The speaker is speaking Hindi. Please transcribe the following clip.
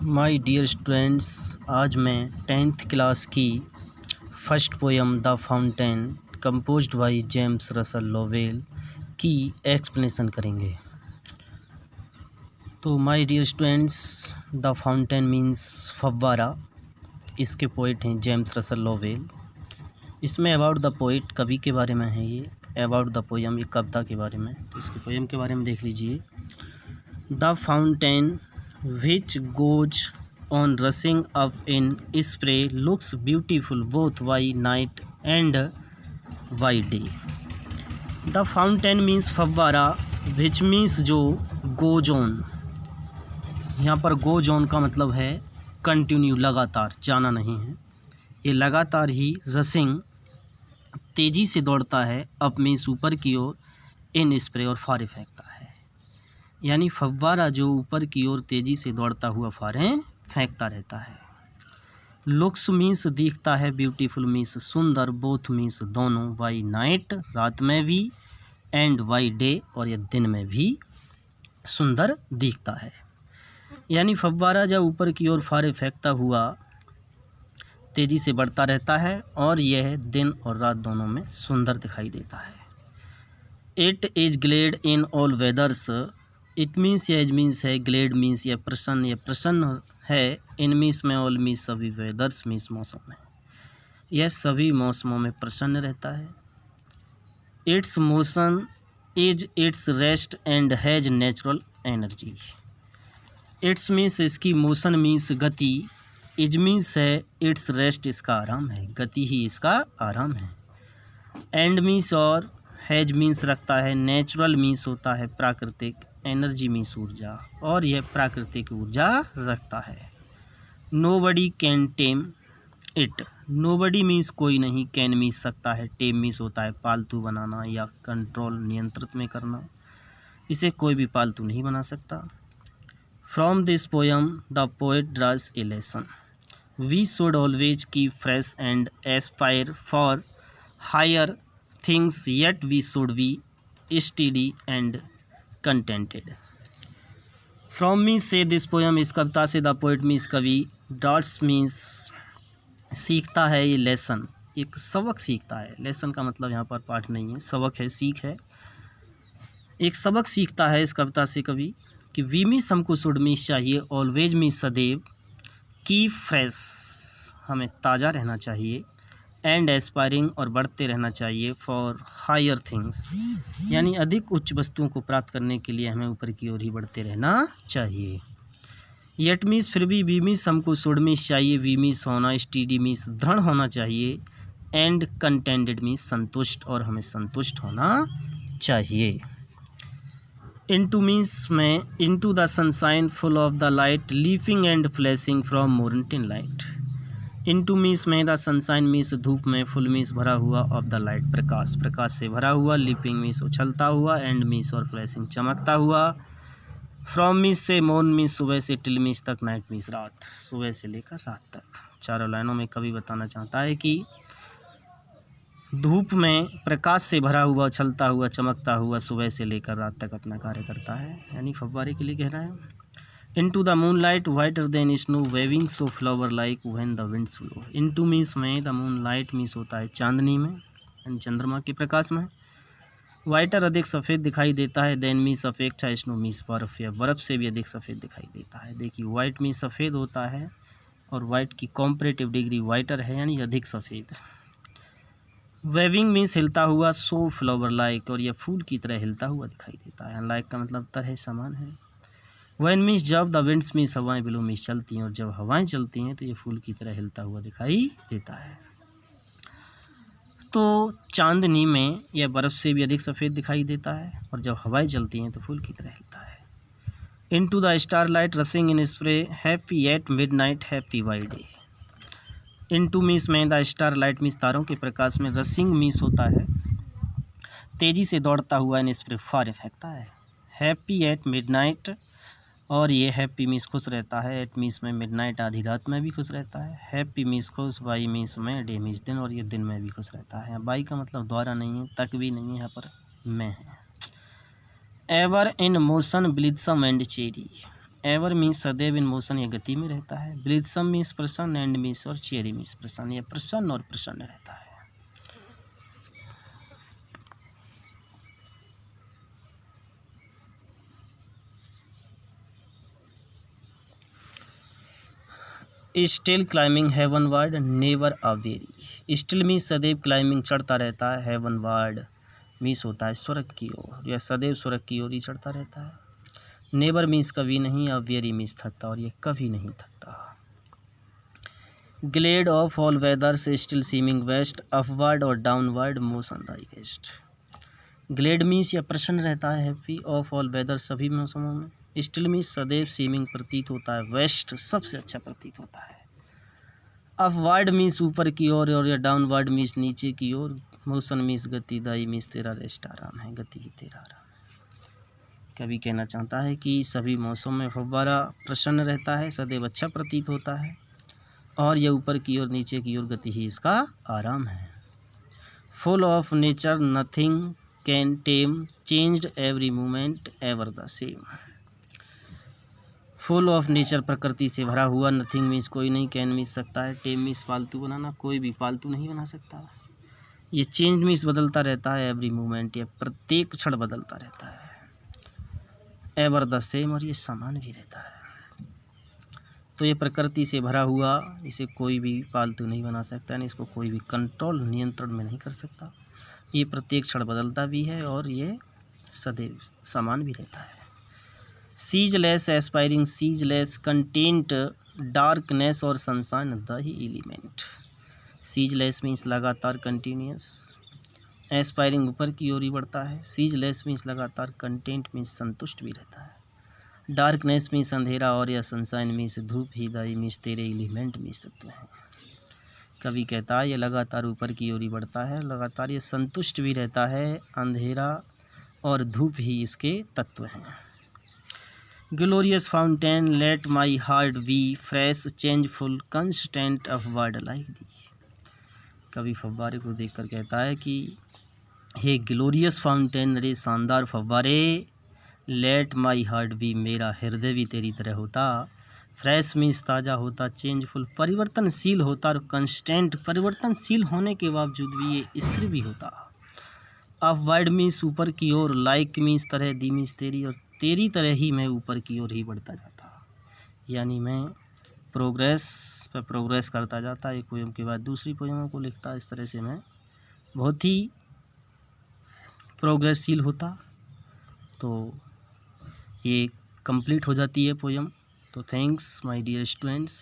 माय डियर स्टूडेंट्स, आज मैं 10th क्लास की first poem the fountain composed by James Russell Lowell की एक्सप्लेनेशन करेंगे। तो my dear students, the fountain means फव्वारा। इसके पोइट हैं जेम्स रसल लोवेल। इसमें अबाउट द पोइट, कवि के बारे में है ये। अबाउट द पोयम, ये कविता के बारे में। तो इसके पोयम के बारे में देख लीजिए। The fountain which goes on rushing up in spray looks beautiful both by night and by day. The fountain means फव्वारा, which means जो goes on। यहाँ पर goes on का मतलब है कंटिन्यू, लगातार, जाना नहीं है। ये लगातार ही रसिंग, तेज़ी से दौड़ता है, अप मीन्स ऊपर की ओर, इन स्प्रे और फारे फेंकता है। यानी फव्वारा जो ऊपर की ओर तेज़ी से दौड़ता हुआ फारें फेंकता रहता है। लुक्स मीन्स दिखता है, ब्यूटीफुल मीन्स सुंदर, बोथ मीन्स दोनों, वाई नाइट रात में भी, एंड वाई डे और यह दिन में भी सुंदर दिखता है। यानी फव्वारा जब ऊपर की ओर फारे फेंकता हुआ तेज़ी से बढ़ता रहता है और यह दिन और रात दोनों में सुंदर दिखाई देता है। It is glad in all weathers. It means, यह मीन्स है, ग्लेड मीन्स यह प्रसन्न है, इन मीन्स में, ऑल मीन्स सभी, वेदर्स मीन्स मौसम में, यह सभी मौसमों में प्रसन्न रहता है। It's motion is it's rest and has natural energy. It's means इसकी, मोशन मीन्स गति, इज मीन्स है, इट्स रेस्ट इसका आराम है, गति ही इसका आराम है, एंड मीन्स और, हैज मीन्स रखता है, नेचुरल मीन्स होता है प्राकृतिक, एनर्जी मीन्स ऊर्जा, और यह प्राकृतिक ऊर्जा रखता है। Nobody can time it. Nobody means कोई नहीं, कैन मीन्स सकता है, टेम मीन्स होता है पालतू बनाना या कंट्रोल, नियंत्रित में करना। इसे कोई भी पालतू नहीं बना सकता। From this poem the poet draws a lesson. We should always keep fresh and aspire for higher things, yet we should be steady and contented. From means से, दिस पोयम इस कविता से, द पोइट मीन्स कवि, डॉट्स मीन्स सीखता है, ये लेसन एक सबक सीखता है। लेसन का मतलब यहाँ पर पाठ नहीं है, सबक है, सीख है। एक सबक सीखता है इस कविता से कवि कि वी मीन्स हमको, शुड मीन्स चाहिए, ऑलवेज मीन्स सदैव, कीप फ्रेश हमें ताज़ा रहना चाहिए, एंड एस्पायरिंग और बढ़ते रहना चाहिए, फॉर हायर थिंग्स यानी अधिक उच्च वस्तुओं को प्राप्त करने के लिए हमें ऊपर की ओर ही बढ़ते रहना चाहिए। येट मीन्स फिर भी, वी मीन्स हमको, शुड मीन्स चाहिए, वी मीन्स होना, स्टीडी मीन्स दृढ़ होना चाहिए, एंड कंटेंटेड मीन्स संतुष्ट और हमें संतुष्ट होना चाहिए। इनटू मीन्स में, into the sunshine full of the light leaping and flashing from morn till light. Into means में, द सनशाइन मीन्स धूप में, फुल मीन्स भरा हुआ, ऑफ द लाइट प्रकाश, प्रकाश से भरा हुआ, लीपिंग मीन्स उछलता हुआ, एंड मीन्स और फ्लैशिंग चमकता हुआ, फ्रॉम मीन्स से, मॉर्न मीन्स सुबह से, टिल मीन्स तक, नाइट मीन्स रात, सुबह से लेकर रात तक। चारों लाइनों में कवि बताना चाहता है कि धूप में प्रकाश से भरा हुआ, उछलता हुआ, चमकता हुआ, सुबह से लेकर रात तक अपना कार्य करता है, यानी फव्वारे के लिए कह रहा है। Into the moonlight whiter than snow waving so flower like when the winds blow। Into means में, द मूनलाइट मीन्स होता है चांदनी में, यानी चंद्रमा के प्रकाश में। वाइटर अधिक सफ़ेद दिखाई देता है, देन मीन्स अपेक्षा, स्नो मीन्स बर्फ़ या बर्फ़ से भी अधिक सफ़ेद दिखाई देता है। देखिए, वाइट मीन्स सफ़ेद होता है और वाइट की कॉम्परेटिव डिग्री वाइटर है, यानी अधिक सफ़ेद। वेविंग मीन्स हिलता हुआ, सो फ्लावर लाइक और यह फूल की तरह हिलता हुआ दिखाई देता है। लाइक का मतलब तरह, समान है। वैन मीन्स जब, द विंड्स मीन्स हवाएं, बिलो मीन्स चलती हैं और जब हवाएं चलती हैं तो ये फूल की तरह हिलता हुआ दिखाई देता है। तो चांदनी में यह बर्फ़ से भी अधिक सफ़ेद दिखाई देता है और जब हवाएं चलती हैं तो फूल की तरह हिलता है। Into the starlight rushing in spray happy at midnight happy by day. Into means में, द स्टार लाइट मीन्स तारों के प्रकाश में, रसिंग मीन्स होता है तेज़ी से दौड़ता हुआ, इन स्प्रे फारे फेंकता है। हैप्पी एट मिड नाइट और ये हैप्पी मीन्स खुश रहता है, एट मीन्स में, मिडनाइट आधी रात में भी खुश रहता है। हैप्पी मीन्स खुश, वाई मीन्स में, डे मीन्स दिन और ये दिन में भी खुश रहता है। बाई का मतलब द्वारा नहीं है, तक भी नहीं है, यहाँ पर मैं है। Ever in motion blithesome and cheery. Ever means सदैव इन मोशन या गति में रहता है। ब्लिथसम मीन्स प्रसन्न, एंड मीन्स और चेरी मीन्स प्रसन्न, या प्रसन्न और प्रसन्न रहता है। Still climbing heavenward never aweary. Still means सदैव, क्लाइंबिंग चढ़ता रहता है, हेवनवर्ड मीन्स होता है स्वर्ग की ओर, या सदैव स्वर्ग की ओर ही चढ़ता रहता है। नेवर मीन्स कभी नहीं, अ वेरी मीन्स थकता, और ये कभी नहीं थकता। Glad of all weathers still seeming best, upward और downward motion the best. Glad means या प्रसन्न रहता है, हैप्पी, ऑफ ऑल वेदर सभी मौसमों में, स्टिल मीन्स सदैव, सीमिंग प्रतीत होता है, वेस्ट सबसे अच्छा प्रतीत होता है। अपवर्ड मीन्स ऊपर की ओर, और या डाउनवर्ड मीन्स नीचे की ओर, मोशन मीन्स गति, दाई मीन्स तेरा रेस्ट आराम है, गति ही तेरा आराम। कवि कहना चाहता है कि सभी मौसम में फव्वारा प्रसन्न रहता है, सदैव अच्छा प्रतीत होता है, और यह ऊपर की ओर नीचे की ओर गति ही इसका आराम है। Full of nature nothing can time, changed every moment ever the same. Full of nature प्रकृति से भरा हुआ, नथिंग मीन्स कोई नहीं, कैन मीन्स सकता है, टेम मीन्स पालतू बनाना, कोई भी पालतू नहीं बना सकता। ये चेंज मीन्स बदलता रहता है, एवरी मोमेंट या प्रत्येक क्षण बदलता रहता है, एवर द सेम और ये समान भी रहता है। तो ये प्रकृति से भरा हुआ, इसे कोई भी पालतू नहीं बना सकता, यानी इसको कोई भी कंट्रोल नियंत्रण में नहीं कर सकता। ये प्रत्येक क्षण बदलता भी है और ये सदैव समान भी रहता है। Ceaseless aspiring, ceaseless content, darkness और sunshine thy element. Ceaseless means लगातार, कंटिन्यूस, एस्पायरिंग ऊपर की ओर ही बढ़ता है, सीजलेस मीन्स लगातार, कंटेंट मीन्स संतुष्ट भी रहता है, डार्कनेस मीन्स अंधेरा, और या सनशाइन मीन्स धूप ही, दाई मीन्स तेरे, एलिमेंट मीन्स तत्व हैं। कवि कहता है ये लगातार ऊपर की ओर ही बढ़ता है, लगातार ये संतुष्ट भी रहता है, अंधेरा और धूप ही इसके तत्व हैं। Glorious fountain let my heart be fresh changeful constant upward like thee. कवि फव्वारे को देखकर कहता है कि हे ग्लोरियस फाउंटेन, रे शानदार फव्वारे, लेट माई हार्ट बी, मेरा हृदय भी तेरी तरह होता, फ्रेश मीन्स ताज़ा होता, चेंजफुल परिवर्तनशील होता, और कंस्टेंट परिवर्तनशील होने के बावजूद भी ये स्थिर भी होता। अपवर्ड मीन्स ऊपर की ओर, लाइक मीन्स तरह, दी मीन्स तेरी, और तेरी तरह ही मैं ऊपर की ओर ही बढ़ता जाता, यानी मैं प्रोग्रेस पर प्रोग्रेस करता जाता, एक पोएम के बाद दूसरी पोएमों को लिखता, इस तरह से मैं बहुत ही प्रोग्रेसशील होता। तो ये कंप्लीट हो जाती है पोएम। तो थैंक्स माय डियर स्टूडेंट्स।